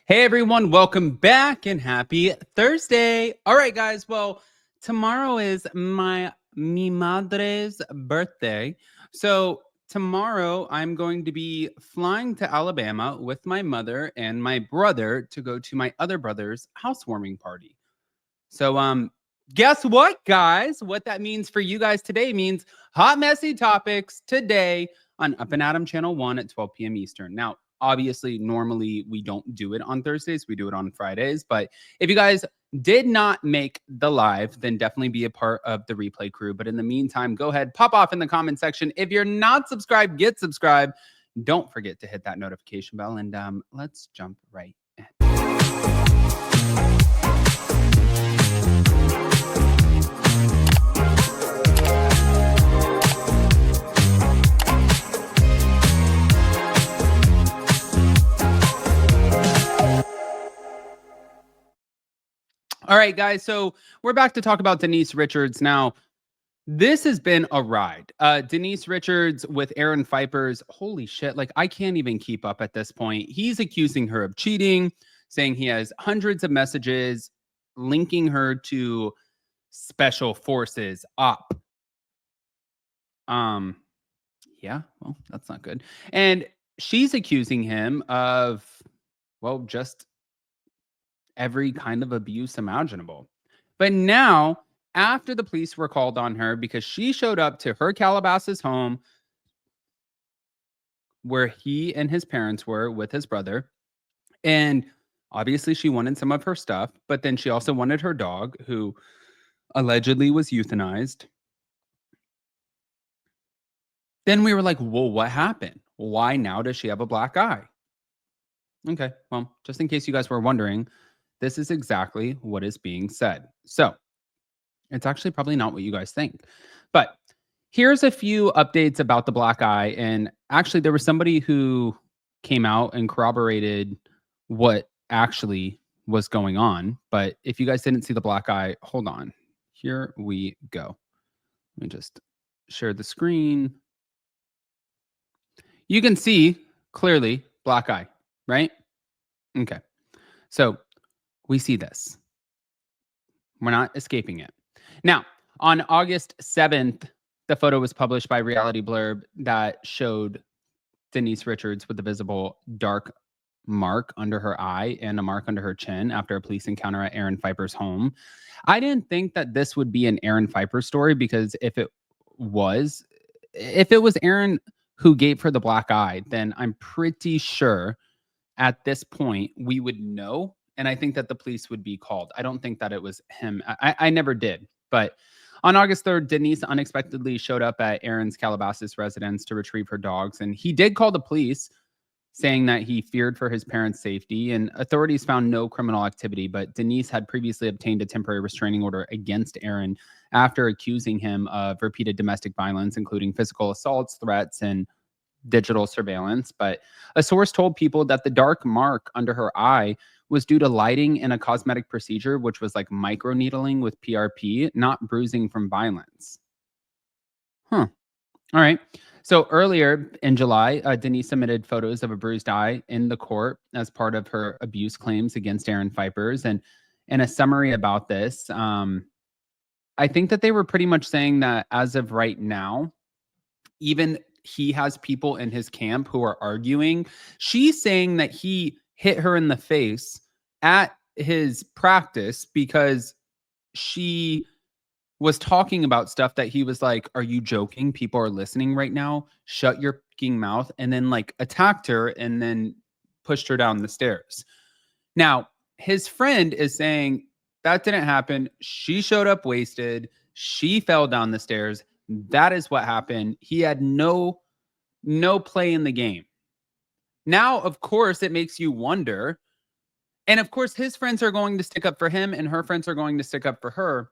Hey everyone, welcome back and happy Thursday. All right, guys. Well, tomorrow is mi madre's birthday. So, tomorrow I'm going to be flying to Alabama with my mother and my brother to go to my other brother's housewarming party. So, guess what, guys? What that means for you guys today means hot, messy topics today on Up and Adam Channel 1 at 12 p.m. Eastern. Now, obviously, normally we don't do it on Thursdays, we do it on Fridays. But if you guys did not make the live, then definitely be a part of the replay crew. But in the meantime, go ahead, pop off in the comment section. If you're not subscribed, get subscribed. Don't forget to hit that notification bell, and let's jump right in. All right, guys. So we're back to talk about Denise Richards. Now, this has been a ride. Denise Richards with Aaron Phypers. Holy shit. Like, I can't even keep up at this point. He's accusing her of cheating, saying he has hundreds of messages linking her to special forces op. Yeah, well, that's not good. And she's accusing him of, well, just every kind of abuse imaginable. But now, after the police were called on her because she showed up to her Calabasas home where he and his parents were with his brother, and obviously she wanted some of her stuff, but then she also wanted her dog, who allegedly was euthanized. Then we were like, well, what happened? Why now does she have a black eye? Okay, well, just in case you guys were wondering, this is exactly what is being said. So, it's actually probably not what you guys think. But here's a few updates about the black eye. And actually, there was somebody who came out and corroborated what actually was going on. But if you guys didn't see the black eye, hold on. Here we go. Let me just share the screen. You can see clearly black eye, right? Okay. So we see this. We're not escaping it. Now, on August 7th, the photo was published by Reality Blurb that showed Denise Richards with a visible dark mark under her eye and a mark under her chin after a police encounter at Aaron Phypers' home. I didn't think that this would be an Aaron Phypers story, because if it was Aaron who gave her the black eye, then I'm pretty sure at this point we would know, and I think that the police would be called. I don't think that it was him. I never did. But on August 3rd, Denise unexpectedly showed up at Aaron's Calabasas residence to retrieve her dogs, and he did call the police, saying that he feared for his parents' safety, and authorities found no criminal activity. But Denise had previously obtained a temporary restraining order against Aaron after accusing him of repeated domestic violence, including physical assaults, threats, and digital surveillance. But a source told People that the dark mark under her eye was due to lighting in a cosmetic procedure, which was like microneedling with PRP, not bruising from violence. Huh. All right. So earlier in July, Denise submitted photos of a bruised eye in the court as part of her abuse claims against Aaron Phypers. And in a summary about this, I think that they were pretty much saying that as of right now, even he has people in his camp who are arguing. She's saying that he hit her in the face at his practice because she was talking about stuff that he was like, "Are you joking? People are listening right now. Shut your fucking mouth." And then like attacked her and then pushed her down the stairs. Now, his friend is saying that didn't happen. She showed up wasted. She fell down the stairs. That is what happened. He had no play in the game. Now, of course, it makes you wonder. And of course, his friends are going to stick up for him and her friends are going to stick up for her.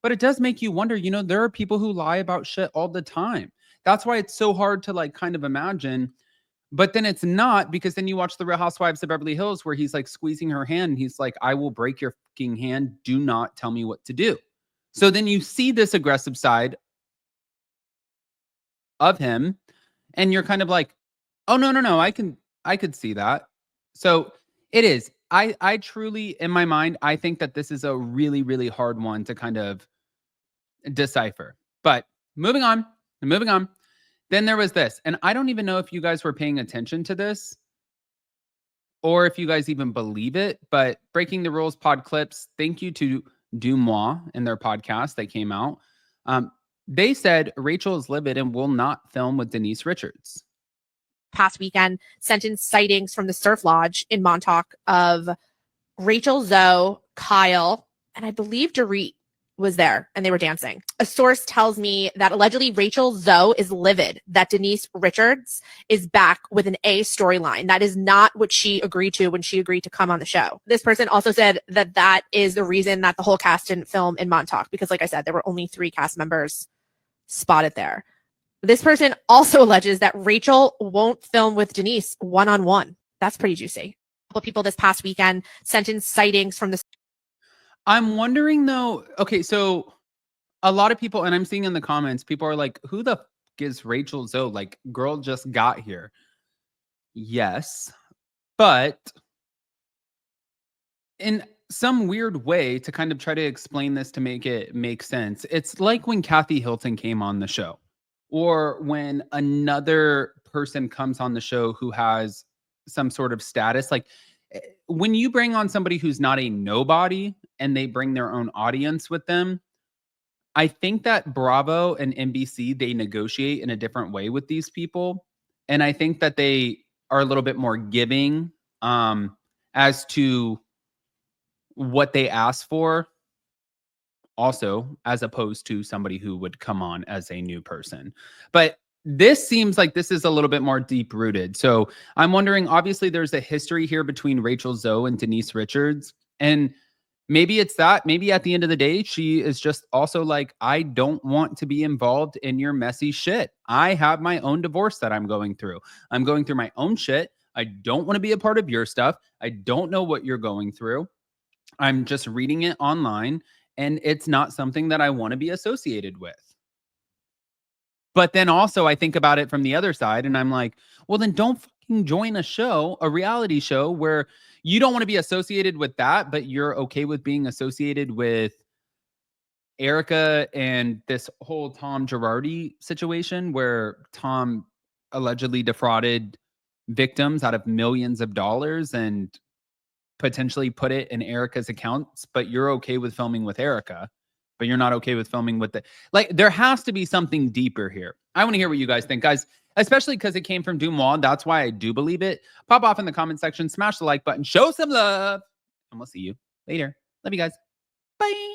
But it does make you wonder, there are people who lie about shit all the time. That's why it's so hard to like kind of imagine. But then it's not, because then you watch The Real Housewives of Beverly Hills where he's like squeezing her hand and he's like, "I will break your fucking hand. Do not tell me what to do." So then you see this aggressive side of him and you're kind of like, "Oh, no, I could see that." So it is. I truly, in my mind, I think that this is a really, really hard one to kind of decipher. But moving on, moving on. Then there was this, and I don't even know if you guys were paying attention to this or if you guys even believe it, but Breaking the Rules pod clips, thank you to Dumois and their podcast that came out. They said Rachel is livid and will not film with Denise Richards. Past weekend sent in sightings from the surf lodge in Montauk of Rachel, Zoe, Kyle, and I believe Dorit was there and they were dancing. A source tells me that allegedly Rachel Zoe is livid that Denise Richards is back with an A storyline. That is not what she agreed to when she agreed to come on the show. This person also said that that is the reason that the whole cast didn't film in Montauk because, like I said, there were only 3 cast members spotted there. This person also alleges that Rachel won't film with Denise one-on-one. That's pretty juicy. A couple of people this past weekend sent in sightings from the... I'm wondering though, okay, so a lot of people, and I'm seeing in the comments, people are like, who the f is Rachel Zoe? Like, girl just got here. Yes, but in some weird way, to kind of try to explain this to make it make sense, it's like when Kathy Hilton came on the show, or when another person comes on the show who has some sort of status. Like, when you bring on somebody who's not a nobody and they bring their own audience with them, I think that Bravo and NBC, they negotiate in a different way with these people. And I think that they are a little bit more giving as to what they ask for, also, as opposed to somebody who would come on as a new person. But this seems like this is a little bit more deep rooted. So I'm wondering, obviously, there's a history here between Rachel Zoe and Denise Richards. And maybe it's that. Maybe at the end of the day, she is just also like, I don't want to be involved in your messy shit. I have my own divorce that I'm going through. I'm going through my own shit. I don't want to be a part of your stuff. I don't know what you're going through. I'm just reading it online, and it's not something that I want to be associated with. But then also I think about it from the other side, and I'm like, well, then don't fucking join a show, a reality show where you don't want to be associated with that, but you're okay with being associated with Erica and this whole Tom Girardi situation where Tom allegedly defrauded victims out of millions of dollars and potentially put it in Erica's accounts, but you're okay with filming with Erica, but you're not okay with filming with the, like, there has to be something deeper here. I want to hear what you guys think, guys, especially because it came from Dumois. That's why I do believe it. Pop off in the comment section, smash the like button, show some love, and we'll see you later. Love you guys. Bye.